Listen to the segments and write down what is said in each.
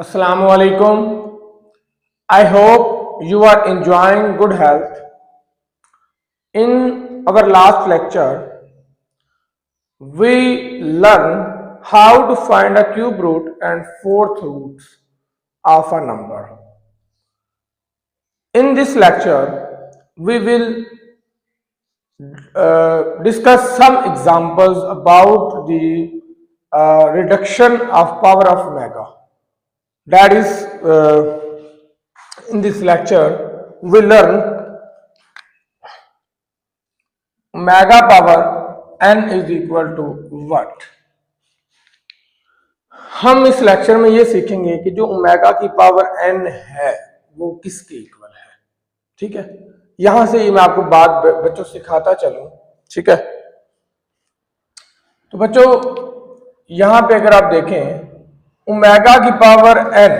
Assalamu alaikum. I hope you are enjoying good health. In our last lecture, we learned how to find a cube root and fourth roots of a number. In this lecture, we will discuss some examples about the reduction of power of omega. That is, in this lecture, we learn omega power n is equal to what। हम इस lecture में ये सीखेंगे कि जो omega की power n है वो किसके इक्वल है। ठीक है, यहां से ये मैं आपको बात बच्चों सिखाता चलूं। ठीक है, तो बच्चों यहां पे अगर आप देखें ओमेगा की पावर n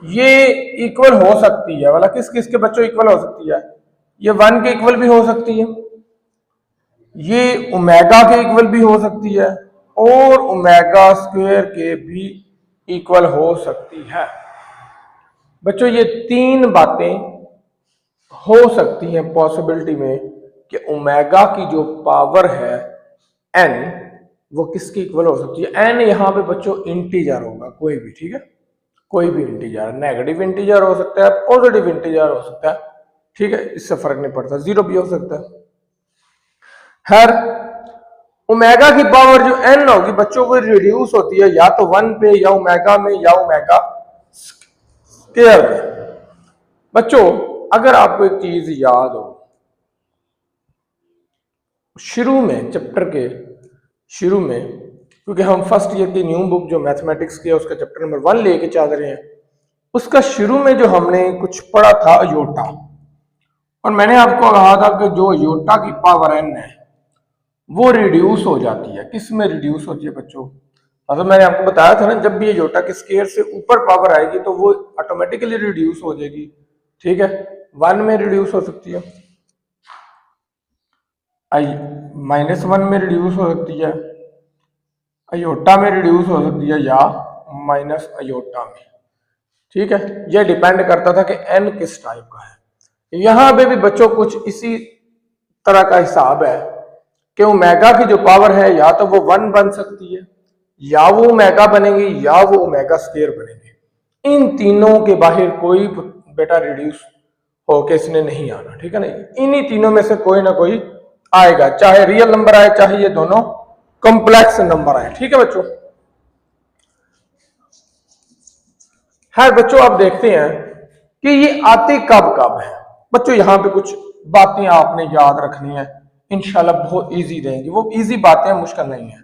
ये इक्वल हो सकती है, वाला किस किस के बच्चों इक्वल हो सकती है। ये 1 के इक्वल भी हो सकती है, ये ओमेगा के इक्वल भी हो सकती है और ओमेगा स्क्वायर के भी इक्वल हो सकती है। बच्चों ये तीन बातें हो सकती हैं पॉसिबिलिटी में कि ओमेगा की जो पावर है n वो किसकी इक्वल हो सकती है। n यहाँ पे बच्चों इंटीजर होगा, कोई भी। ठीक है, कोई भी इंटीजर, नेगेटिव इंटीजर हो सकता है, पॉजिटिव इंटीजर हो सकता है। ठीक है, इससे फर्क नहीं पड़ता, जीरो भी हो सकता है। हर ओमेगा की पावर जो n होगी बच्चों वो रिड्यूस होती है या तो 1 पे या ओमेगा में या ओमेगा स्क्वायर में। बच्चों अगर आपको एक चीज याद हो, शुरू में चैप्टर के शुरू में, क्योंकि हम फर्स्ट ईयर की न्यू बुक जो मैथमेटिक्स की है उसका चैप्टर नंबर 1 लेके चल रहे हैं, उसका शुरू में जो हमने कुछ पढ़ा था अयोटा, और मैंने आपको कहा था कि जो अयोटा की पावर n है वो रिड्यूस हो जाती है। किस में रिड्यूस होती है बच्चों? मतलब मैंने आपको बताया था ना, जब भी अयोटा के स्क्वायर से ऊपर पावर आएगी तो वो ऑटोमेटिकली रिड्यूस हो जाएगी। ठीक है, 1 में रिड्यूस हो सकती है, -1 में रिड्यूस हो सकती है, अयोटा में रिड्यूस हो सकती है या माइनस अयोटा में। ठीक है, यह डिपेंड करता था कि n किस टाइप का है। यहां पे भी बच्चों कुछ इसी तरह का हिसाब है कि ओमेगा की जो पावर है या तो वो 1 बन सकती है या वो ओमेगा बनेगी या वो ओमेगा स्क्वायर बनेगी। इन तीनों के बाहर कोई बेटा रिड्यूस होके इसने नहीं आना। ठीक है ना, इन्हीं तीनों में से कोई ना कोई आएगा, चाहे रियल नंबर आए चाहे ये दोनों कॉम्प्लेक्स नंबर आए। ठीक है बच्चों, है बच्चों आप देखते हैं कि ये आते कब कब है। बच्चों यहां पे कुछ बातें आपने याद रखनी है, इंशाल्लाह बहुत इजी रहेंगी। वो इजी बातें हैं, मुश्किल नहीं है।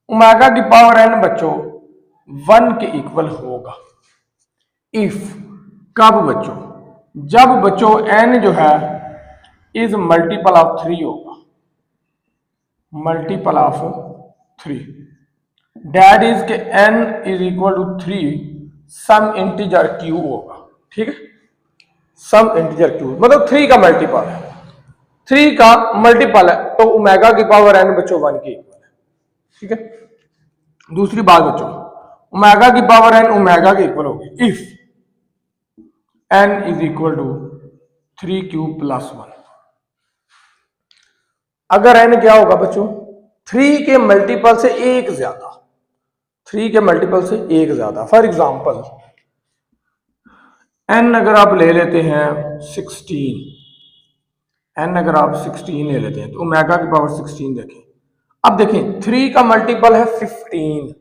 ओमेगा की पावर n बच्चों 1 के इक्वल होगा इफ, कब बच्चों? जब बच्चों n जो है इज मल्टीपल ऑफ 3 होगा, मल्टीपल ऑफ 3, दैट इज के n is equal to 3 some integer q होगा। ठीक है, सम इंटीजर q मतलब 3 का मल्टीपल है, 3 का मल्टीपल है, तो ओमेगा की पावर n बच्चों 1 के इक्वल है। ठीक है, दूसरी बात बच्चों, ओमेगा की पावर n ओमेगा के इक्वल होगी if n is equal to 3q plus 1। अगर n क्या होगा बच्चों? 3 के मल्टीपल से एक ज्यादा, 3 के मल्टीपल से एक ज्यादा। फॉर एग्जाम्पल n अगर आप ले लेते हैं 16, n अगर आप 16 ले लेते हैं तो ओमेगा की पावर 16 देखें। अब देखें 3 का मल्टीपल है 15,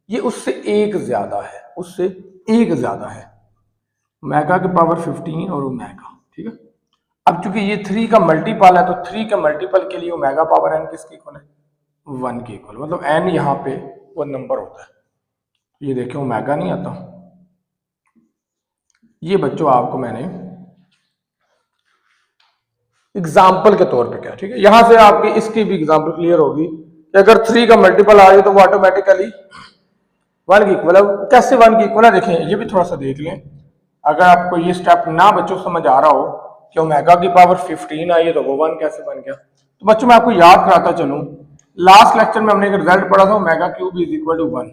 ये उससे एक ज्यादा है, उससे एक ज्यादा है, ओमेगा की पावर 15 और ओमेगा। ठीक है, अब चूंकि ये 3 का मल्टीपल है तो 3 के मल्टीपल के लिए ओमेगा पावर n किसके इक्वल है? 1 के इक्वल। मतलब n यहाँ पे वो नंबर होता है। ये देखें ओमेगा नहीं आता, ये बच्चों आपको मैंने एग्जाम्पल के तौर पे क्या। ठीक है, यहां से आपकी इसकी भी एग्जाम्पल क्लियर होगी कि अगर 3 का मल्टीपल आ जाए तो वो ऑटोमेटिकली 1 की इक्वल है। कैसे 1 की इक्वल है देखें, ये भी थोड़ा सा देख लें। अगर आपको ये स्टेप ना बच्चों समझ आ रहा हो कि ओमेगा की पावर 15 आई है तो वो 1 कैसे बन गया, तो बच्चों मैं आपको याद कराता चलूं, लास्ट लेक्चर में हमने एक रिजल्ट पढ़ा था omega cube is equal to 1।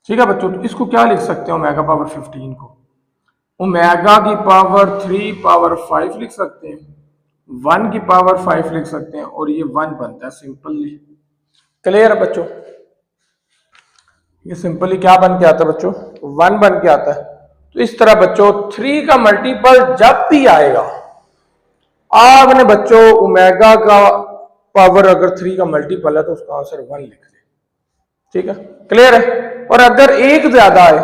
ठीक है बच्चों, तो इसको क्या लिख सकते हैं ओमेगा पावर 15 को? ओमेगा की पावर 3 पावर 5 लिख सकते हैं, 1 की पावर 5 लिख सकते हैं, और ये 1 बनता है सिंपली। क्लियर है बच्चों? ये सिंपली क्या बन के आता है बच्चों? 1 बन के आता है। तो इस तरह बच्चों 3 का मल्टीपल जब भी आएगा, आपने बच्चों ओमेगा का पावर अगर 3 का मल्टीपल है तो उसका आंसर 1 लिख दे। ठीक है, क्लियर है? और अगर एक ज्यादा है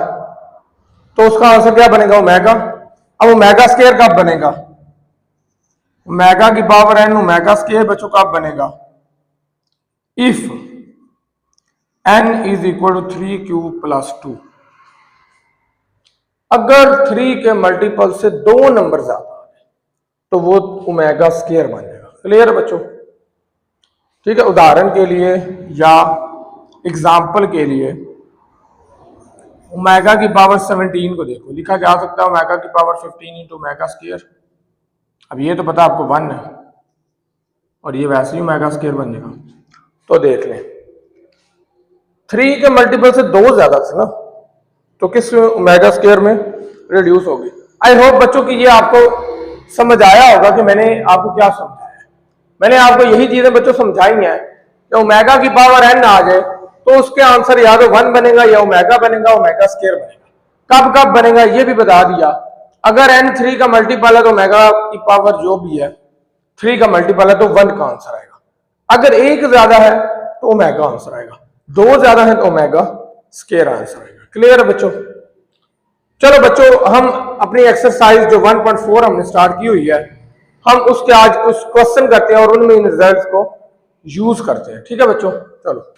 तो उसका आंसर क्या बनेगा? ओमेगा। अब ओमेगा स्क्वायर कब बनेगा? ओमेगा की पावर n ओमेगा स्क्वायर बच्चों कब बनेगा? If n is equal to 3q plus 2। अगर 3 के मल्टीपल से 2 नंबर ज्यादा तो वो ओमेगा स्क्वायर बन जाएगा। क्लियर है बच्चों? ठीक है, उदाहरण के लिए या एग्जाम्पल के लिए ओमेगा की पावर 17 को देखो, लिखा जा सकता है ओमेगा की पावर 15 इंटू ओमेगा स्क्वायर। अब ये तो पता आपको 1 है और ये वैसे ही ओमेगा स्क्वायर बन जाएगा। तो देख लें 3 के मल्टीपल से 2 ज्यादा था ना, तो किस ओमेगा स्क्वायर में रिड्यूस होगी। आई होप बच्चों की ये आपको समझ आया होगा कि मैंने आपको क्या समझाया है। मैंने आपको यही चीजें बच्चों समझाई हैं कि ओमेगा की पावर n आ जाए तो उसके आंसर या तो 1 बनेगा या ओमेगा बनेगा, ओमेगा स्क्वायर बनेगा। कब कब बनेगा ये भी बता दिया। अगर n 3 का मल्टीपल है तो ओमेगा की पावर जो भी है 3 का मल्टीपल है तो 1 का आंसर आएगा। अगर एक ज्यादा है तो ओमेगा आंसर आएगा, 2 ज्यादा है तो ओमेगा स्क्वायर आंसर आएगा। क्लियर है बच्चों? चलो बच्चों हम अपनी एक्सरसाइज जो 1.4 हमने स्टार्ट की हुई है, हम उसके आज उस क्वेश्चन करते हैं और उनमें इन रिजल्ट्स को यूज करते हैं। ठीक है बच्चों? चलो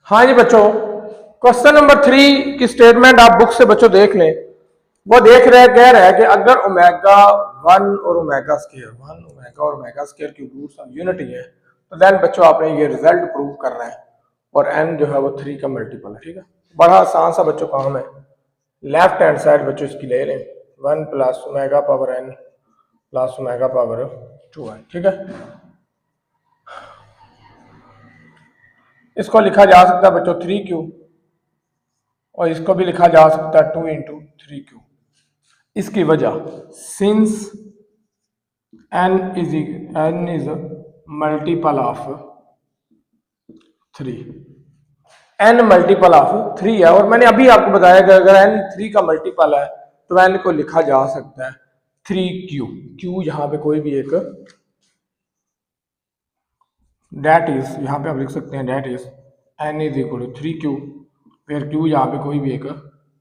हाँ जी बच्चों, क्वेश्चन नंबर 3 की स्टेटमेंट आप बुक से बच्चों देख लें। वो देख रहे कह रहा है कि अगर ओमेगा 1 और ओमेगा स्क्वायर 1 ओमेगा और ओमेगा स्क्वायर की रूट्स ऑफ यूनिटी है तो देन बच्चों आपने ये रिजल्ट प्रूव करना है और n जो है वो 3 का मल्टीपल है। ठीक है, बड़ा आसान सा बच्चों काम है। लेफ्ट हैंड साइड बच्चों इसकी ले लें 1 plus omega power n plus omega power 2n। ठीक है, इसको लिखा जा सकता है बच्चों 3q और इसको भी लिखा जा सकता है 2 इंटू 3q। इसकी वजह since n is multiple of 3, n multiple of 3 है और मैंने अभी आपको बताया कि अगर n 3 का मल्टीपल है तो n को लिखा जा सकता है 3q। q यहां पे कोई भी एक डेट इज, यहां पे आप लिख सकते हैं that is n is equal to 3q, फिर q यहां पे कोई भी एक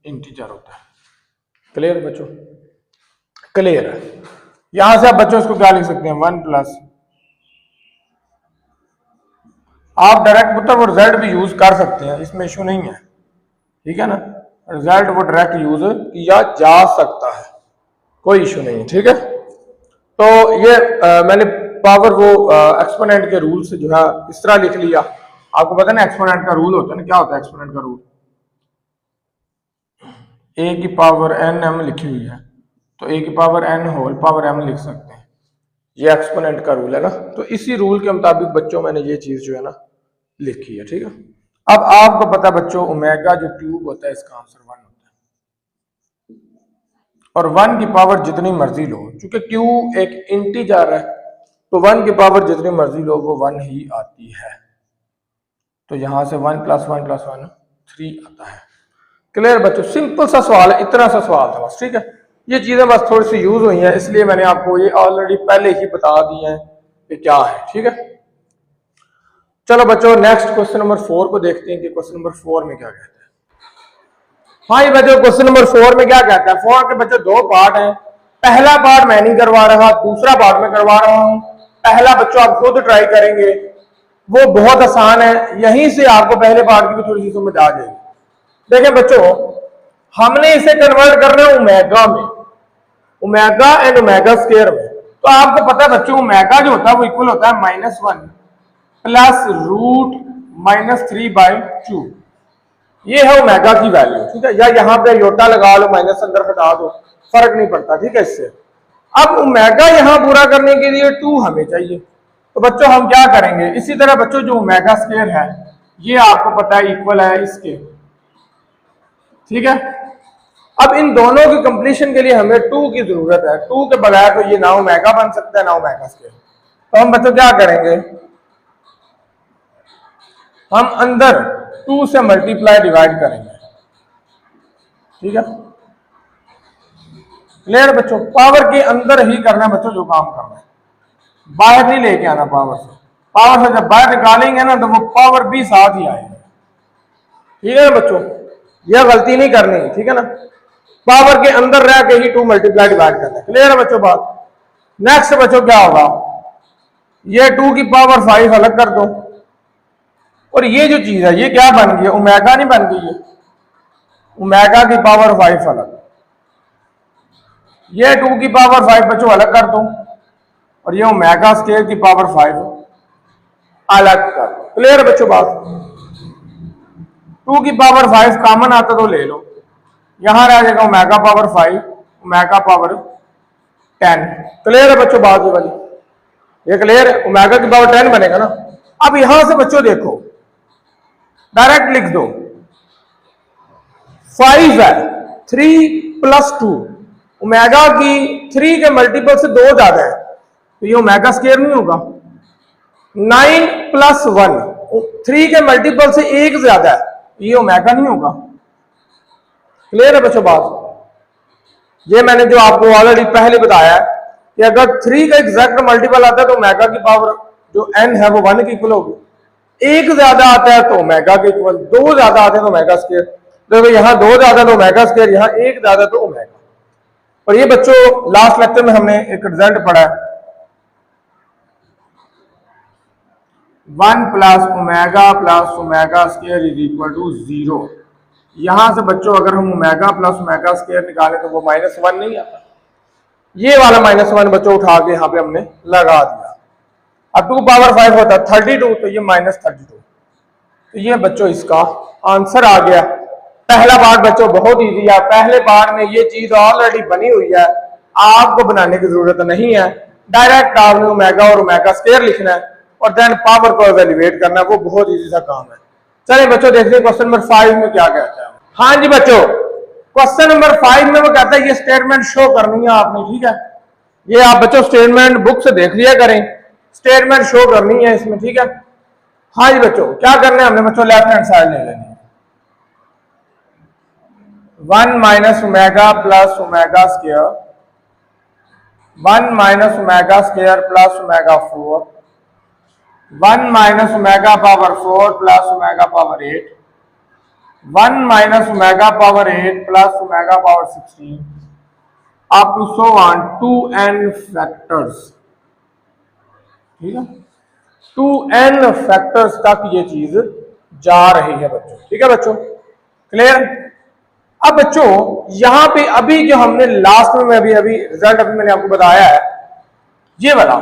इंटीजर होता है। क्लियर बच्चों? क्लियर है? यहां से आप बच्चों इसको क्या लिख सकते हैं 1 प्लस, आप डायरेक्ट मतलब वो रिजल्ट भी यूज कर सकते हैं, इसमें इशू नहीं है। ठीक है ना, रिजल्ट वो डायरेक्ट यूज किया जा सकता है, कोई इशू नहीं है। ठीक है, तो ये मैंने पावर वो एक्सपोनेंट के रूल से जो है इस तरह लिख लिया। आपको पता है ना एक्सपोनेंट का रूल होता है ना, क्या होता है एक्सपोनेंट का रूल? a की पावर n m लिखी हुई है तो a की पावर n होल पावर m लिख सकते हैं, ये एक्सपोनेंट का रूल है ना। तो इसी रूल के मुताबिक बच्चों मैंने ये चीज जो है ना लिखी है। ठीक है, अब आपको पता बच्चों ओमेगा जो क्यूब होता है इसका आंसर 1 होता है और 1 की पावर जितनी मर्जी लो, चूंकि क्यू एक इंटीजर है तो 1 की पावर जितनी मर्जी लो वो 1 ही आती है। तो यहां से 1 प्लस 1 प्लस 1 3 आता है। क्लियर बच्चों? सिंपल सा सवाल है, इतना सा सवाल था बस। ठीक है, ये चीजें बस थोड़ी सी यूज हुई हैं इसलिए मैंने आपको ये ऑलरेडी पहले ही बता दी हैं कि क्या है। ठीक है, चलो बच्चों नेक्स्ट क्वेश्चन नंबर 4 को देखते हैं कि क्वेश्चन नंबर 4 में क्या कहता है। हाँ ये बच्चों क्वेश्चन नंबर 4 में क्या कहता है। 4 के बच्चों 2 पार्ट हैं, पहला पार्ट मैं नहीं करवा रहा, दूसरा पार्ट में करवा रहा हूं। पहला बच्चों आप खुद ट्राई करेंगे, वो बहुत आसान है, यहीं से आपको पहले पार्ट की भी थोड़ी सी समझ आ जाएगी। देखें बच्चों, हमने इसे कन्वर्ट करना है ओमेगा में, ओमेगा एंड ओमेगा स्क्वायर में। तो आपको पता है बच्चों ओमेगा जो होता है वो इक्वल होता है -1 प्लस रूट -3/2। ये है ओमेगा की वैल्यू। ठीक है, या यहां पे योटा लगा लो, माइनस अंदर हटा दो, फर्क नहीं पड़ता। ठीक है, इससे अब ओमेगा यहां पूरा करने के लिए 2 हमें चाहिए, तो बच्चों हम क्या करेंगे, इसी तरह बच्चों जो ओमेगा स्क्वायर है ये आपको पता है इक्वल है इसके ठीक है। अब इन दोनों की कंप्लीशन के लिए हमें 2 की जरूरत है। 2 के बगैर तो ये ना ओमेगा बन सकता है ना ओमेगा स्क्वायर। तो हम बच्चों क्या करेंगे, हम अंदर 2 से मल्टीप्लाई डिवाइड करेंगे। ठीक है, क्लियर बच्चों? पावर के अंदर ही करना है बच्चों जो काम करना है, बाहर नहीं लेके आना पावर से। पावर से जब बाहर निकालेंगे ना तो वो पावर भी साथ ही आएगी। ठीक है ना बच्चों, यह गलती नहीं करनी है। ठीक है ना, पावर के अंदर रह के ही 2 मल्टीप्लाई डिवाइड करना है। क्लियर है बच्चों बात? नेक्स्ट बच्चों क्या होगा, ये 2 की पावर 5 अलग कर दो, और ये जो चीज है ये क्या बन गई है, ओमेगा नहीं बन गई है, ओमेगा की पावर 5 अलग। ये 2 की पावर 5 बच्चों अलग कर दो, और ये ओमेगा स्क्वायर की पावर 5 अलग कर दो। क्लियर है बच्चों बात? 2 की पावर 5 कॉमन आता तो ले लो, यहां रह जाएगा omega power 5 omega power 10। Clear है बच्चों बात? ये वाली ये क्लियर है, ओमेगा की पावर 10 बनेगा ना। अब यहां से बच्चों देखो, डायरेक्ट लिख दो, 5 है 3 + 2, ओमेगा की 3 के मल्टीपल से 2 ज्यादा है तो ये ओमेगा स्क्वायर नहीं होगा। 9 + 1, 3 के मल्टीपल से 1 ज्यादा है ये ओमेगा नहीं होगा। क्लियर है बच्चों बात? ये मैंने जो आपको ऑलरेडी पहले बताया है कि अगर 3 का एग्जैक्ट मल्टीपल आता है तो ओमेगा की पावर जो n है वो 1 के इक्वल होगी। 1 ज्यादा आता है तो ओमेगा के इक्वल, 2 ज्यादा आते हैं तो ओमेगा स्क्वायर। देखो यहाँ 2 ज्यादा तो ओमेगा स्क्वायर, यहाँ 1 ज्यादा तो ओमेगा। और ये बच्चों लास्ट लेक्चर में हमने एक रिजल्ट पढ़ा है, 1 + ओमेगा + ओमेगा स्क्वायर = 0। यहां से बच्चों अगर हम ओमेगा + ओमेगा स्क्वायर निकालें तो वो -1 नहीं आता। ये वाला -1 बच्चों उठा के यहाँ पे हमने लगा दिया। अब 2 पावर 5 होता है 32, तो ये -32। तो ये बच्चों इसका आंसर आ गया। पहला पार्ट बच्चों बहुत इजी है, पहले पार्ट में ये चीज ऑलरेडी बनी हुई है, आपको बनाने की जरूरत नहीं है। डायरेक्ट आपने ओमेगा और ओमेगा स्क्वायर लिखना है और देन पावर को एवेल्युएट करना है, वो बहुत इजी सा काम है। चलिए बच्चों देखते हैं क्वेश्चन नंबर 5 में क्या कहता है। हाँ जी बच्चों, क्वेश्चन नंबर 5 में वो कहता है ये स्टेटमेंट शो करनी है आपने। ठीक है, ये आप बच्चों स्टेटमेंट बुक से देख लिया करें, स्टेटमेंट शो करनी है इसमें। ठीक है, हाँ जी बच्चों क्या करना है हमने बच्चों, लेफ्ट हैंड साइड ले लेनी है। 1 - omega + omega square, 1 - omega square + omega 4, 1 - omega power 4 + omega power 8, 1 - omega power 8 + omega power 16 up to so on 2n factors. ठीक है, 2n फैक्टर्स तक ये चीज जा रही है बच्चों। ठीक है बच्चों, क्लियर? अब बच्चों यहां पे अभी जो हमने लास्ट में अभी रिजल्ट अभी मैंने आपको बताया है, ये वाला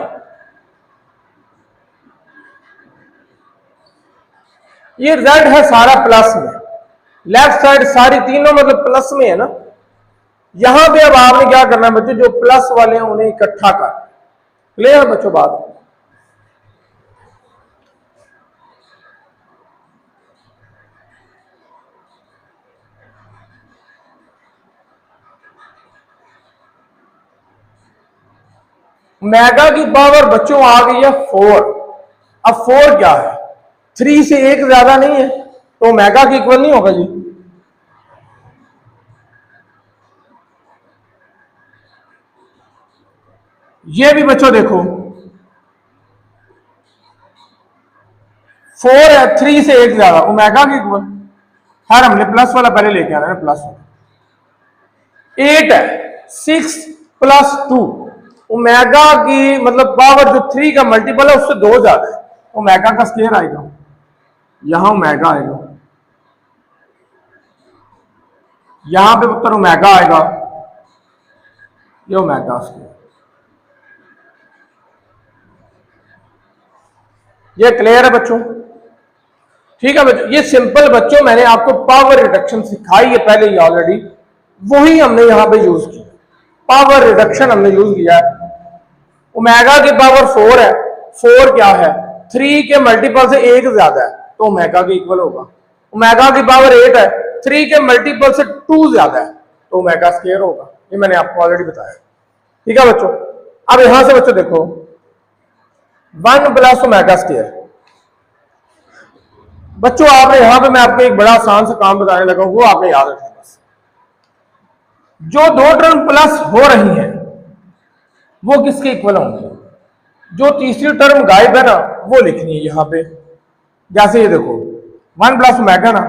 ये रिजल्ट है सारा प्लस में, लेफ्ट साइड सारी तीनों मतलब प्लस में है ना। यहां पे अब आपने क्या करना है बच्चों, जो प्लस वाले हैं उन्हें इकट्ठा कर। क्लियर बच्चों बात? ओमेगा की पावर बच्चों आ गई है 4। अब 4 क्या है, 3 से 1 ज्यादा नहीं है तो ओमेगा के इक्वल नहीं होगा जी। ये भी बच्चों देखो 4 है, 3 से 1 ज्यादा, ओमेगा के इक्वल। हर हमने प्लस वाला पहले लेके आना है, प्लस वाला। 8 है, 6 + 2, ओमेगा की मतलब पावर जो 3 का मल्टीपल है उससे 2 ज्यादा है, ओमेगा का स्क्वायर आएगा, यहां ओमेगा आएगा, यहां पे उत्तर ओमेगा आएगा, ये ओमेगा स्क्वायर। ये क्लियर है बच्चों? ठीक है बच्चों, ये सिंपल बच्चों मैंने आपको पावर रिडक्शन सिखाई है पहले ही ऑलरेडी, वही हमने यहां पे यूज किया। पावर रिडक्शन हमने यूज किया है। ओमेगा की पावर 4 है, 4 क्या है, 3 के मल्टीपल से 1 ज्यादा है तो ओमेगा के इक्वल होगा। ओमेगा की पावर 8 है, 3 के मल्टीपल से 2 ज्यादा है तो ओमेगा स्क्वायर होगा, ये मैंने आपको ऑलरेडी बताया। ठीक है बच्चों, अब यहां से बच्चों देखो 1 प्लस ओमेगा स्क्वायर। बच्चों आपने यहां पे मैं आपको एक बड़ा आसान सा काम बताने लगा हूं, वो आपने याद रखना। बस जो दो टर्म प्लस हो रही हैं वो किसके इक्वल होंगे, जो तीसरी टर्म गायब है ना वो लिखनी है यहां पे। जैसे ये देखो 1 प्लस ओमेगा ना,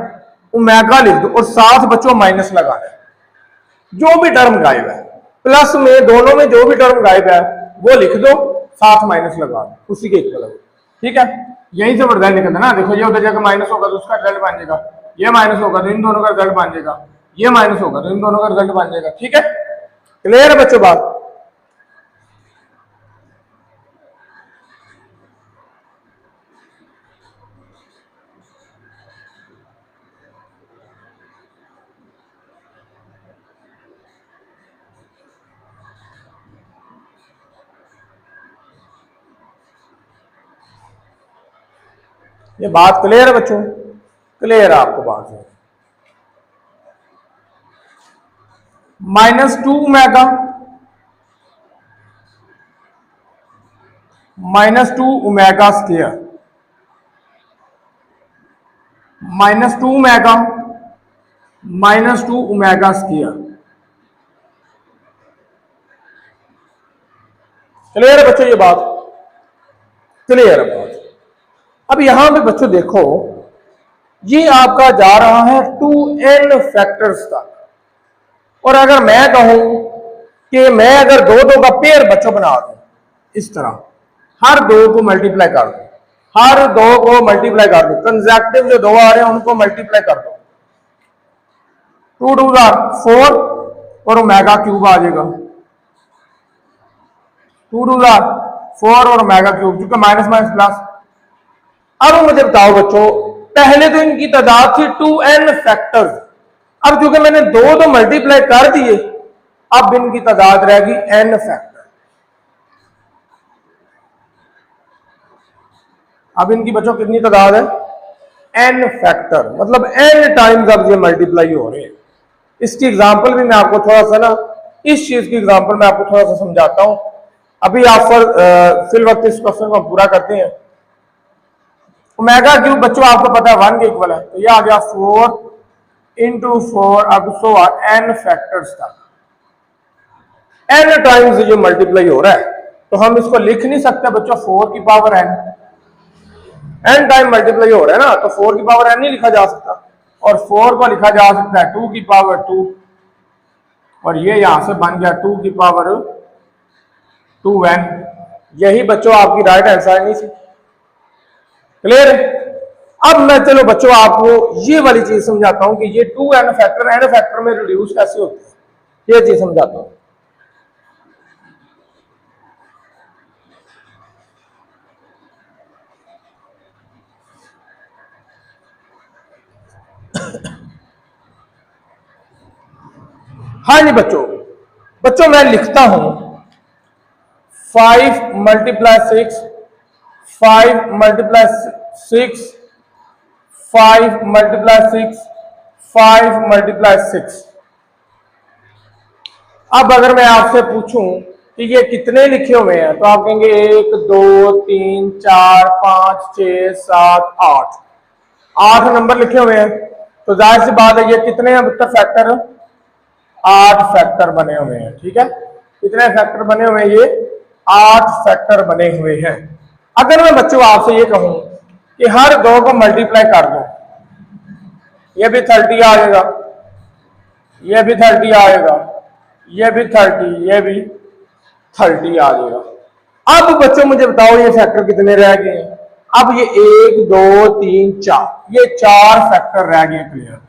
ओमेगा लिख दो और साथ बच्चों माइनस लगाना है। जो भी टर्म गायब है प्लस में, दोनों में जो भी टर्म गायब है वो लिख दो, साथ माइनस लगा दो, उसी के इक्वल है। ठीक है, यहीं से रिजल्ट निकलता ना। देखो ये उधर जाकर माइनस होगा तो उसका रिजल्ट बन जाएगा, ये माइनस होगा तो इन दोनों का रिजल्ट बन जाएगा, ये माइनस होगा तो इन दोनों का रिजल्ट बन जाएगा। ठीक है, क्लियर है बच्चों बात? ये बात क्लियर है बच्चों? क्लियर है आपको बात? -2 omega -2 omega square, -2 omega -2 omega square. Clear है बच्चों? ये बात क्लियर है बात। अब यहां पे बच्चों देखो ये आपका जा रहा है 2n फैक्टर्स तक, और अगर मैं कहूं कि मैं अगर दो का पेयर बच्चों बना दूं इस तरह, हर दो को मल्टीप्लाई कर दो, हर दो को मल्टीप्लाई कर दो, कंसेक्टिव जो दो आ रहे हैं उनको मल्टीप्लाई कर दो, 2 2 4 और ओमेगा क्यूब आ जाएगा, 2 2 4 और ओमेगा क्यूब, क्योंकि माइनस माइनस प्लस। अब मुझे बताओ बच्चों, पहले तो इनकी तादाद थी 2n फैक्टर्स, अब क्योंकि मैंने दो मल्टीप्लाई कर दिए अब इनकी तादाद रहेगी n फैक्टर। अब इनकी बच्चों कितनी तादाद है? n फैक्टर, मतलब n टाइम्स अब ये मल्टीप्लाई हो रहे हैं। इसकी एग्जांपल भी मैं आपको थोड़ा सा ना, इस चीज की एग्जांपल मैं आपको थोड़ा सा समझाता हूं। अभी आप फिल वक्त इस क्वेश्चन को पूरा करते हैं। ओमेगा क्यूब बच्चों आपको पता है 1 के इक्वल है, तो ये आ गया 4 इंटू 4 अब सो n फैक्टर्स तक, n टाइम्स ये मल्टीप्लाई हो रहा है, तो हम इसको लिख नहीं सकते बच्चों 4 की पावर n टाइम मल्टीप्लाई हो रहा है ना, तो 4 की पावर n नहीं लिखा जा सकता, और 4 को लिखा जा सकता है 2 की पावर 2, और ये यहां से बन गया 2 की पावर 2n। यही बच्चों आपकी राइट आंसर नहीं थी। क्लियर है? अब मैं चलो बच्चों आपको ये वाली चीज समझाता हूं कि ये 2n फैक्टर n फैक्टर में रिड्यूस कैसे होते हैं, ये चीज समझाता हूं। हाँ जी बच्चों, बच्चों मैं लिखता हूं 5 मल्टीप्लाई 6, 5 मल्टीप्लाई 6, 5 मल्टीप्लाई 6, 5 मल्टीप्लाई 6। अब अगर मैं आपसे पूछूं कि ये कितने लिखे हुए हैं तो आप कहेंगे 1 2 3 4 5 6 7 8, 8 नंबर लिखे हुए हैं, तो जाहिर सी बात है ये कितने हैं उत्तर फैक्टर? 8 फैक्टर बने हुए हैं। ठीक है, कितने फैक्टर बने हुए हैं? ये 8 फैक्टर बने हुए हैं। अगर मैं बच्चों आपसे ये कहूं कि हर दो को मल्टीप्लाई कर दो, ये भी 30 आ जाएगा, ये भी 30 आएगा, ये भी 30, ये भी 30 आ जाएगा। अब बच्चों मुझे बताओ ये फैक्टर कितने रह गए हैं? अब ये 1 2 3 4, ये 4 फैक्टर रह गए। क्लियर?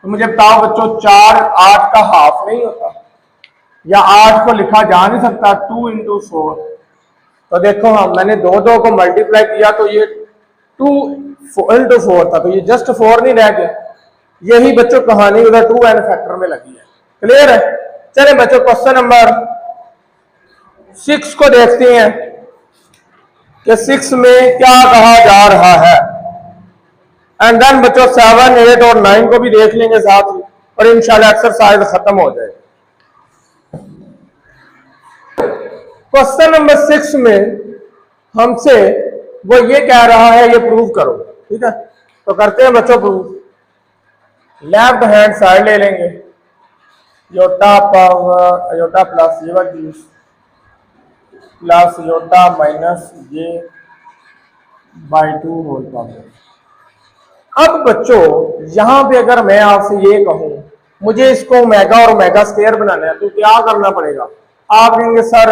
तो मुझे बताओ बच्चों 4 8 का हाफ नहीं होता, या 8 को लिखा जा नहीं सकता 2 इंटू 4। तो देखो हाँ, मैंने दो को मल्टीप्लाई किया तो ये 2 इंटू 4 था, तो ये जस्ट 4 नहीं रह गया। यही बच्चों कहानी उधर 2n फैक्टर में लगी है। क्लियर है? चले बच्चों क्वेश्चन नंबर 6 को देखते हैं कि 6 में क्या कहा जा रहा है। एंड देन बच्चों 7, 8 और 9 को भी देख लेंगे साथ ही, और इंशाल्लाह एक्सरसाइज खत्म हो जाएगी। क्वेश्चन नंबर 6 में हमसे वो ये कह रहा है ये प्रूव करो, ठीक है, तो करते हैं बच्चों प्रूव। लेफ्ट हैंड साइड ले लेंगे, योटा पावर योटा प्लस ये प्लस योटा माइनस ये बाई 2 होल पावर। अब बच्चों यहां पे अगर मैं आपसे ये कहूं मुझे इसको ओमेगा और ओमेगा स्क्वायर बनाना है तो क्या करना पड़ेगा? आप कहेंगे सर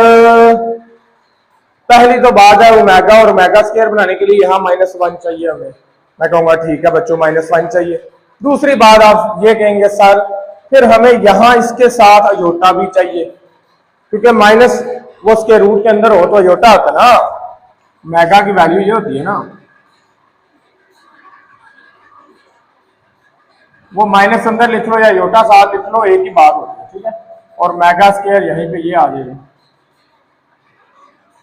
पहली तो बात है ओमेगा और ओमेगा स्क्वायर बनाने के लिए यहाँ -1 चाहिए हमें। मैं कहूंगा ठीक है बच्चों -1 चाहिए। दूसरी बात आप ये कहेंगे सर फिर हमें यहां इसके साथ अयोटा भी चाहिए, क्योंकि माइनस वो उसके रूट के अंदर हो तो अयोटा होता ना, ओमेगा की वैल्यू ये होती है ना, वो माइनस अंदर लिख लो या योटा साथ लिख लो, एक ही बात होती है, ठीक है। और मेगा स्क्वायर यहीं पे ये आ जाएगा।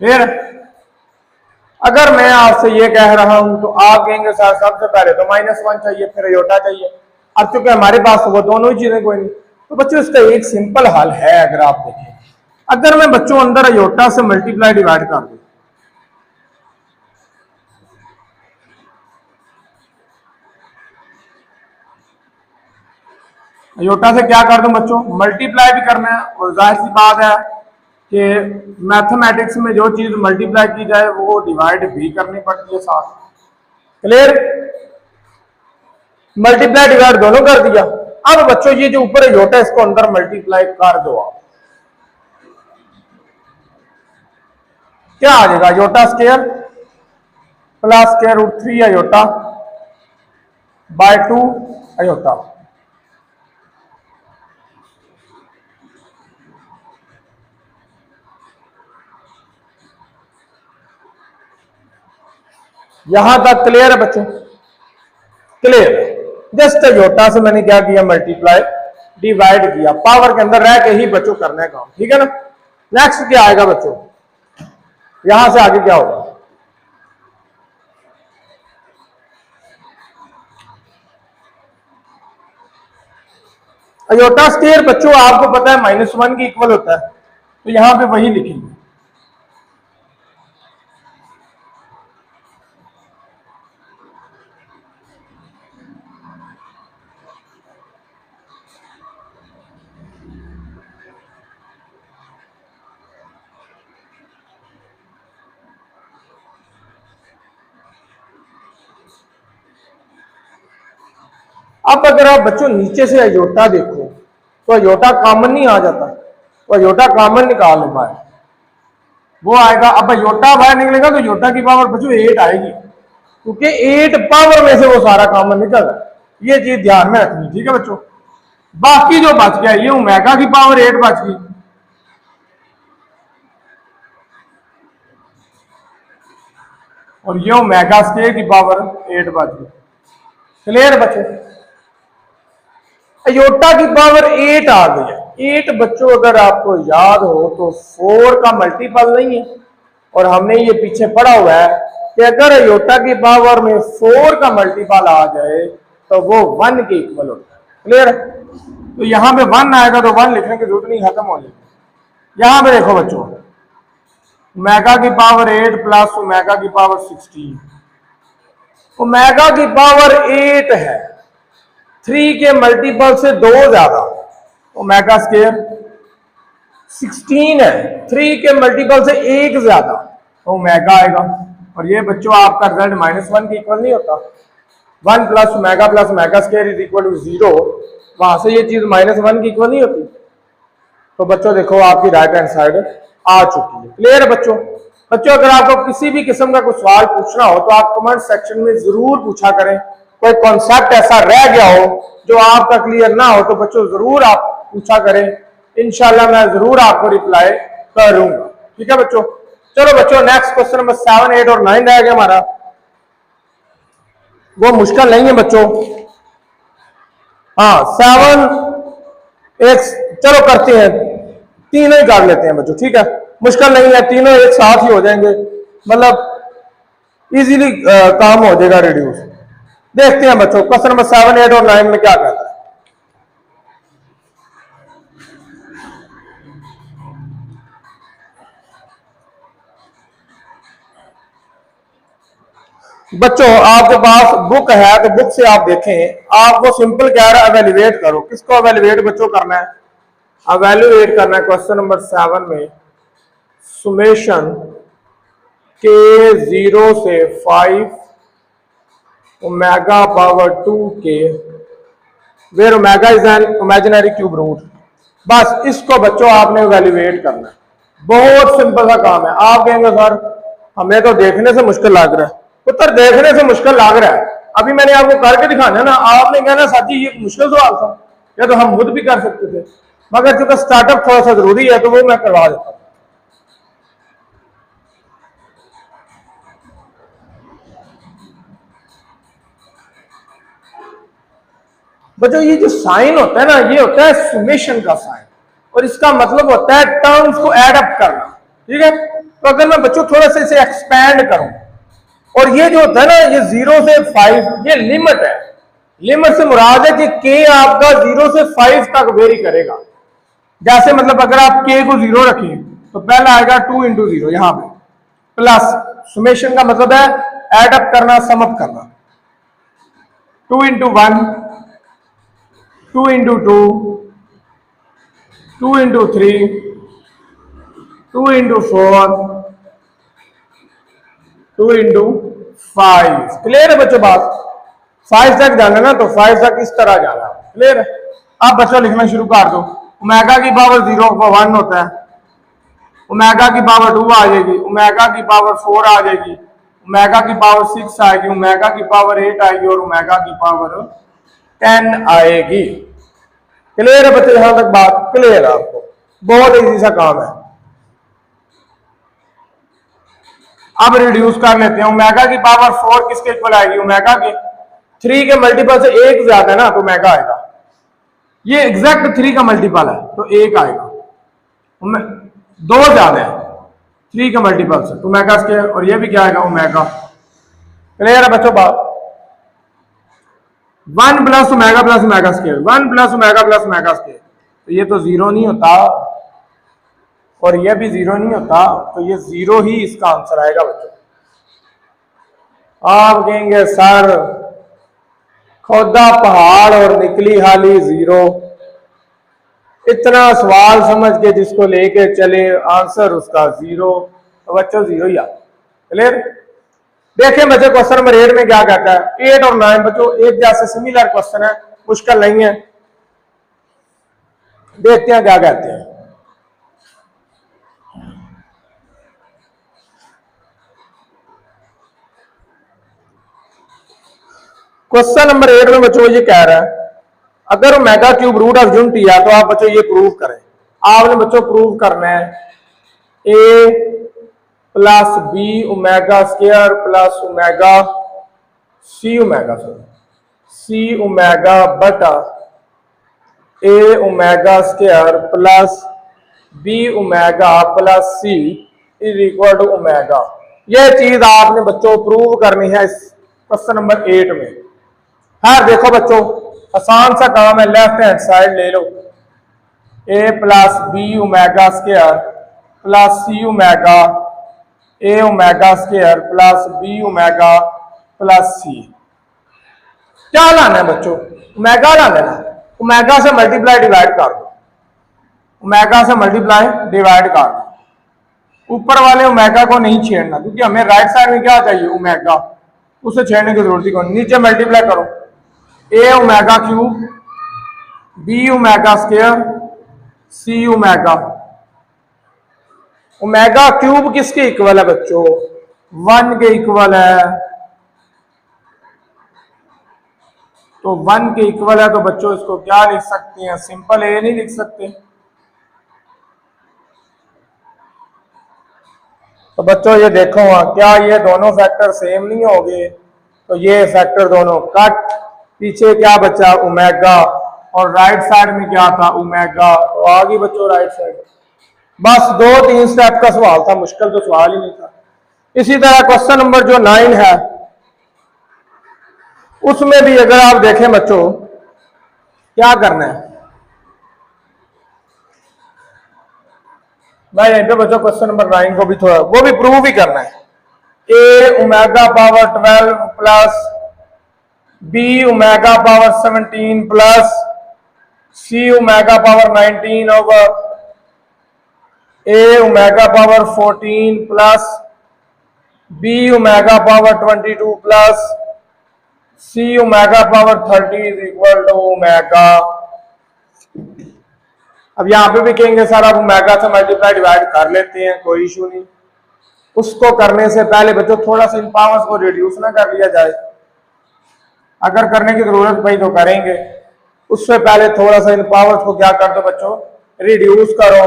फिर अगर मैं आपसे ये कह रहा हूं तो आप कहेंगे सर सबसे पहले तो -1 चाहिए फिर अयोटा चाहिए। अब चूंकि हमारे पास तो वो दोनों ही चीजें कोई नहीं, तो बच्चों इसका एक सिंपल हल है। अगर आप देखें, अगर मैं बच्चों अंदर अयोटा से मल्टीप्लाई डिवाइड कर दूं, अयोटा से क्या कर दूं बच्चों, मल्टीप्लाई भी करना है, और जाहिर सी बात है कि मैथमेटिक्स में जो चीज मल्टीप्लाई की जाए वो डिवाइड भी करनी पड़ती है साथ। क्लियर? मल्टीप्लाई डिवाइड दोनों कर दिया। अब बच्चों ये जो ऊपर अयोटा इसको अंदर मल्टीप्लाई कर दो आप, क्या आ जाएगा? Iota square plus square root 3 iota by 2 iota. यहां तक क्लियर है बच्चों? क्लियर। जस्ट अयोटा से मैंने क्या किया, मल्टीप्लाई डिवाइड किया, पावर के अंदर रह के ही बच्चों करना है काम, ठीक है ना। नेक्स्ट क्या आएगा बच्चों, यहां से आगे क्या होगा? अयोटा स्क्वायर बच्चों आपको पता है -1 के इक्वल होता है, तो यहां पे वही लिखेंगे। अब अगर आप बच्चों नीचे से अयोटा देखो तो अयोटा कॉमन नहीं आ जाता, तो अयोटा कॉमन निकाल लो बाहर, वो आएगा। अब अयोटा बाहर निकलेगा तो अयोटा की पावर बच्चों 8 आएगी, क्योंकि 8 पावर में से वो सारा कॉमन निकल रहा है। ये चीज ध्यान में रखनी, ठीक है बच्चों। बाकी जो बच गया ये ओमेगा की पावर 8 बच गई, और ये ओमेगा स्क्वायर की पावर 8 बच गई। क्लियर बच्चों? अयोटा की पावर 8 आ गई है। 8 बच्चों अगर आपको याद हो तो 4 का मल्टीपल नहीं है, और हमने ये पीछे पढ़ा हुआ है कि अगर अयोटा की पावर में 4 का मल्टीपल आ जाए तो वो 1 के इक्वल होता है। क्लियर? तो यहां पे 1 आएगा तो 1 लिखने की जरूरत नहीं, खत्म हो जाएगी। यहां पे देखो बच्चों, ओमेगा की पावर 8 प्लस ओमेगा की पावर 16, ओमेगा की पावर 8 है, 3 के मल्टीपल से 2 ज्यादा, ओमेगा स्क्वायर 16 है, 3 के मल्टीपल से 1 ज्यादा, तो ओमेगा आएगा। और ये बच्चों आपका रिजल्ट -1 के इक्वल नहीं होता। 1 plus omega square is equal to 0, वहां से ये चीज -1 की इक्वल नहीं होती। तो बच्चों देखो आपकी राइट हैंड साइड आ चुकी है। क्लियर है बच्चों? बच्चों अगर आपको किसी भी किस्म का कोई सवाल पूछना हो तो आप कमेंट सेक्शन में जरूर पूछा करें। कोई कॉन्सेप्ट ऐसा रह गया हो जो आपका क्लियर ना हो तो बच्चों जरूर आप पूछा करें, इंशाल्लाह मैं जरूर आपको रिप्लाई करूंगा। ठीक है बच्चों? चलो बच्चों नेक्स्ट क्वेश्चन नंबर 7, 8 और 9 रह गया हमारा। वो मुश्किल नहीं है बच्चों। हाँ 7 एक चलो करते हैं, तीनों ही कर लेते हैं बच्चों, ठीक है? मुश्किल नहीं है, तीनों एक साथ ही हो जाएंगे, मतलब इजीली काम हो जाएगा रिड्यूस। देखते हैं बच्चों क्वेश्चन नंबर 7, 8 और 9 में क्या कहता है। बच्चों आपके पास बुक है तो बुक से आप देखें, आपको सिंपल कह रहा है एवेल्युएट करो। किसको एवेल्युएट बच्चों करना है? एवेल्युएट करना है क्वेश्चन नंबर 7 में सुमेशन के 0 से 5 ओमेगा पावर 2 के where omega is an imaginary cube root. बस इसको बच्चों आपने एवेल्युएट करना है। बहुत सिंपल सा काम है। आप कहेंगे सर हमें तो देखने से मुश्किल लग रहा है। उत्तर देखने से मुश्किल लग रहा है, अभी मैंने आपको करके दिखाना है ना। आपने कहना साथी ये मुश्किल सवाल था, या तो हम खुद भी कर सकते थे, मगर चूंकि स्टार्टअप थोड़ा सा जरूरी है तो वो मैं करवा देता हूं। बच्चों ये जो साइन होता है ना, ये होता है सुमेशन का साइन, और इसका मतलब होता है टर्म्स को एड अप करना। ठीक है, तो अगर मैं बच्चों थोड़ा सा इसे एक्सपैंड करूं, और ये जो होता है ना ये 0 से 5 ये लिमिट है। लिमिट से मुराद है कि के आपका 0 से 5 तक वेरी करेगा। जैसे मतलब अगर आप के को 0 रखें तो पहला आएगा 2 इंटू 0 यहां पे, प्लस सुमेशन का मतलब है एड अप करना, सम अप करना। 2 into 1, 2 into 2, 2 into 3, 2 into 4, 2 into 5। Clear है बच्चों बात? 5 तक जाना ना तो 5 तक इस तरह जाना। क्लियर है? अब बच्चों लिखना शुरू कर दो। ओमेगा की पावर 0 को 1 होता है, ओमेगा की पावर 2 आ जाएगी, ओमेगा की पावर 4 आ जाएगी, ओमेगा की पावर 6 आएगी, ओमेगा की पावर 8 आएगी और ओमेगा की पावर 10 आएगी। क्लियर है बच्चे? यहां तक बात क्लियर है आपको? बहुत इजी सा काम है। अब रिड्यूस कर लेते हैं। ओमेगा की पावर 4 किसके इक्वल आएगी? ओमेगा के 3 के मल्टीपल से 1 ज्यादा है ना तो ओमेगा आएगा। ये एग्जैक्ट 3 का मल्टीपल है तो 1 आएगा। 2 ज्यादा है 3 के मल्टीपल से तो ओमेगा स्क्वायर, और ये भी क्या आएगा? ओमेगा। क्लियर है बच्चों बात? 1 plus omega plus omega square, 1 plus omega plus omega square, तो ये तो 0 नहीं होता और ये भी 0 नहीं होता, तो ये 0 ही इसका आंसर आएगा बच्चों। आप कहेंगे सर खोदा पहाड़ और निकली हाली 0, इतना सवाल समझ के जिसको लेके चले आंसर उसका 0, तो बच्चों 0 ही आ। क्लियर? देखें बच्चों क्वेश्चन नंबर 8 में क्या कहता है। 8 और 9 बच्चों एक जैसे सिमिलर क्वेश्चन है, मुश्किल नहीं है। देखते हैं क्या कहते हैं। क्वेश्चन नंबर 8 में बच्चों ये कह रहा है अगर omega cube root of unity है तो आप बच्चों ये प्रूव करें। आपने बच्चों प्रूव करना है a plus B omega square plus omega C omega C omega बटा a omega square plus B omega plus C is equal to omega. यह चीज आपने बच्चों प्रूव करनी है इस क्वेश्चन नंबर 8 में। हाँ देखो बच्चों आसान सा काम है, लेफ्ट हैंड साइड ले लो, a plus B omega square plus C omega a omega square plus B omega plus C. क्या लाना है बच्चों? ओमेगा लाना है। ओमेगा से मल्टीप्लाई डिवाइड कर दो, ओमेगा से मल्टीप्लाई डिवाइड कर दो। ऊपर वाले ओमेगा को नहीं छेड़ना क्योंकि हमें राइट साइड में क्या चाहिए? ओमेगा, उसे छेड़ने की जरूरत ही। नीचे मल्टीप्लाई करो, a omega cube B omega square C omega. Omega cube किसके इक्वल है बच्चों? 1 के इक्वल है, तो 1 के इक्वल है तो बच्चों इसको क्या लिख सकते हैं? सिंपल ए नहीं लिख सकते। तो बच्चों ये देखो क्या ये दोनों फैक्टर सेम नहीं हो गए? तो ये फैक्टर दोनों कट, पीछे क्या बचा? ओमेगा, और राइट साइड में क्या था? ओमेगा। तो आ गई बच्चों राइट साइड। बस 2-3 स्टेप का सवाल था, मुश्किल तो सवाल ही नहीं था। इसी तरह क्वेश्चन नंबर जो 9 है उसमें भी अगर आप देखें बच्चों क्या करना है भाई, यहीं पे बच्चों क्वेश्चन नंबर 9 को भी थोड़ा वो भी प्रूव ही करना है। A omega power 12 plus B omega power 17 plus C omega power 19 over A omega power 14 plus B omega power 22 plus C omega power 30 is equal to omega. अब यहां पे भी कहेंगे सर अब ओमेगा से मल्टीप्लाई डिवाइड कर लेते हैं, कोई इशू नहीं। उसको करने से पहले बच्चों थोड़ा सा इन पावर्स को रिड्यूस ना कर लिया जाए, अगर करने की जरूरत पड़ी तो करेंगे, उससे पहले थोड़ा सा इन पावर्स को क्या कर दो बच्चों, रिड्यूस करो,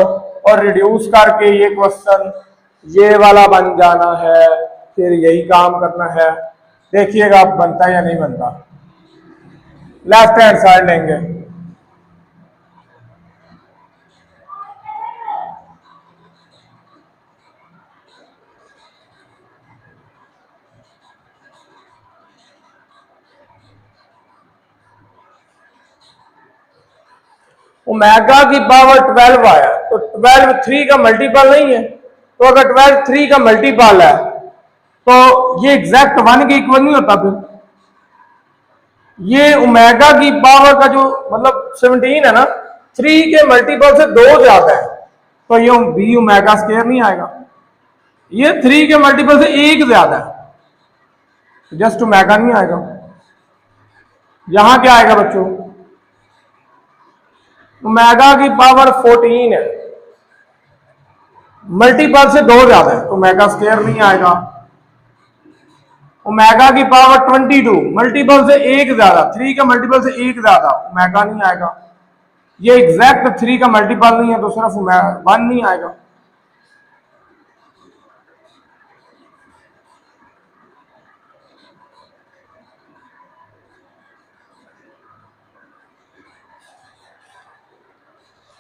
और रिड्यूस करके ये क्वेश्चन ये वाला बन जाना है, फिर यही काम करना है। देखिएगा आप बनता है या नहीं बनता। लेफ्ट हैंड साइड लेंगे, ओमेगा की पावर 12 आया तो 12 3 का मल्टीपल नहीं है, तो अगर 12 3 का मल्टीपल है तो ये एग्जैक्ट 1 के इक्वल नहीं होता। फिर ये ओमेगा की पावर का जो मतलब 17 है ना, 3 के मल्टीपल से 2 ज्यादा है, तो ये बी ओमेगा स्क्वायर नहीं आएगा। ये 3 के मल्टीपल से 1 ज्यादा है, जस्ट ओमेगा नहीं आएगा। यहां क्या आएगा बच्चों, ओमेगा की पावर 14 है, मल्टीपल से 2 ज्यादा है, तो ओमेगा स्क्वायर नहीं आएगा। ओमेगा की पावर 22 मल्टीपल से 1 ज्यादा, 3 का मल्टीपल से 1 ज्यादा, ओमेगा नहीं आएगा। ये एग्जैक्ट 3 का मल्टीपल नहीं है तो सिर्फ 1 नहीं आएगा।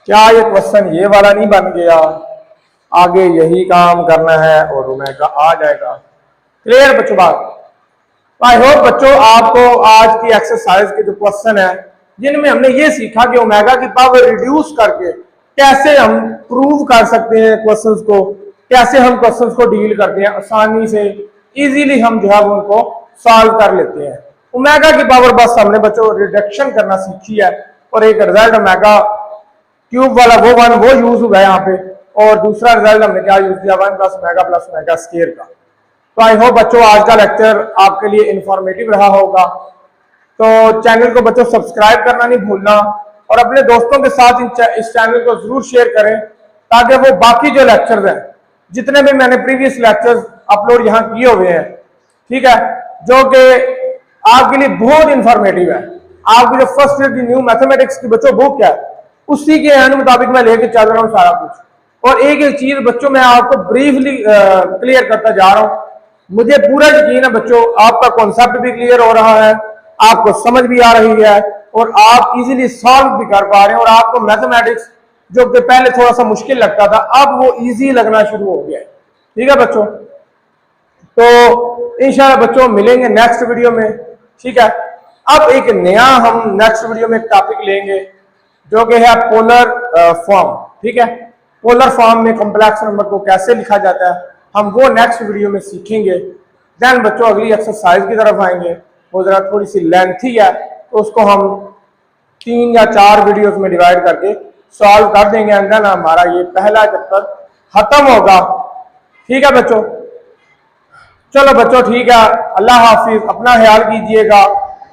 क्या ये क्वेश्चन ये वाला नहीं बन गया, आगे यही काम करना है और ओमेगा आ जाएगा। क्लियर बच्चों बात। आई होप बच्चों आपको आज की एक्सरसाइज के जो क्वेश्चन है जिनमें हमने ये सीखा कि ओमेगा की पावर रिड्यूस करके कैसे हम प्रूव कर सकते हैं क्वेश्चंस को, कैसे हम क्वेश्चंस को डील करते हैं, आसानी से इजीली हम जो है उनको सॉल्व कर लेते हैं। ओमेगा की पावर बस हमने बच्चों रिडक्शन करना सीखी है, और एक रिजल्ट ओमेगा क्यूब वाला वो यूज हुआ है यहाँ पे, और दूसरा रिजल्ट हमने क्या यूज किया 1 प्लस ओमेगा स्क्वायर का। तो आई होप बच्चों आज का लेक्चर आपके लिए इंफॉर्मेटिव रहा होगा। तो चैनल को बच्चों सब्सक्राइब करना नहीं भूलना, और अपने दोस्तों के साथ इस चैनल को जरूर शेयर करें, ताकि वो बाकी जो लेक्चर्स हैं, जितने भी मैंने प्रीवियस लेक्चर्स अपलोड यहाँ किए हुए हैं, ठीक है, जो कि आपके लिए बहुत इंफॉर्मेटिव है। आपकी जो फर्स्ट ईयर की न्यू मैथमेटिक्स की बच्चों बुक है, उसी के मुताबिक मैं लेके चल रहा हूँ सारा कुछ। और एक एक चीज बच्चों मैं आपको ब्रीफली क्लियर करता जा रहा हूँ। मुझे पूरा यकीन है बच्चों आपका कॉन्सेप्ट भी क्लियर हो रहा है, आपको समझ भी आ रही है, और आप इजीली सॉल्व भी कर पा रहे हैं, और आपको मैथमेटिक्स जो कि पहले थोड़ा सा मुश्किल लगता था अब वो इजी लगना शुरू हो गया है। ठीक है बच्चों, तो इंशाल्लाह बच्चों मिलेंगे नेक्स्ट वीडियो में। ठीक है, अब एक नया हम नेक्स्ट वीडियो में एक टॉपिक लेंगे जो कि है पोलर फॉर्म। ठीक है, पोलर फॉर्म में कॉम्प्लेक्स नंबर को कैसे लिखा जाता है हम वो नेक्स्ट वीडियो में सीखेंगे। देन बच्चों अगली एक्सरसाइज की तरफ आएंगे, वो जरा थोड़ी सी लेंथी है, तो उसको हम 3 या 4 वीडियोस में डिवाइड करके सॉल्व कर देंगे, एंड देन हमारा ये पहला चैप्टर खत्म होगा। ठीक है बच्चों, चलो बच्चों ठीक है, अल्लाह हाफिज, अपना ख्याल कीजिएगा,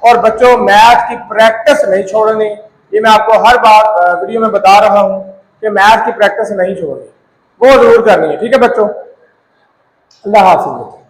और बच्चों मैथ की प्रैक्टिस नहीं छोड़नी, ये मैं आपको हर बार वीडियो में बता रहा हूं कि मैथ की प्रैक्टिस नहीं छोड़नी, वो जरूर करनी है। ठीक है बच्चों, अल्लाह हाफिज।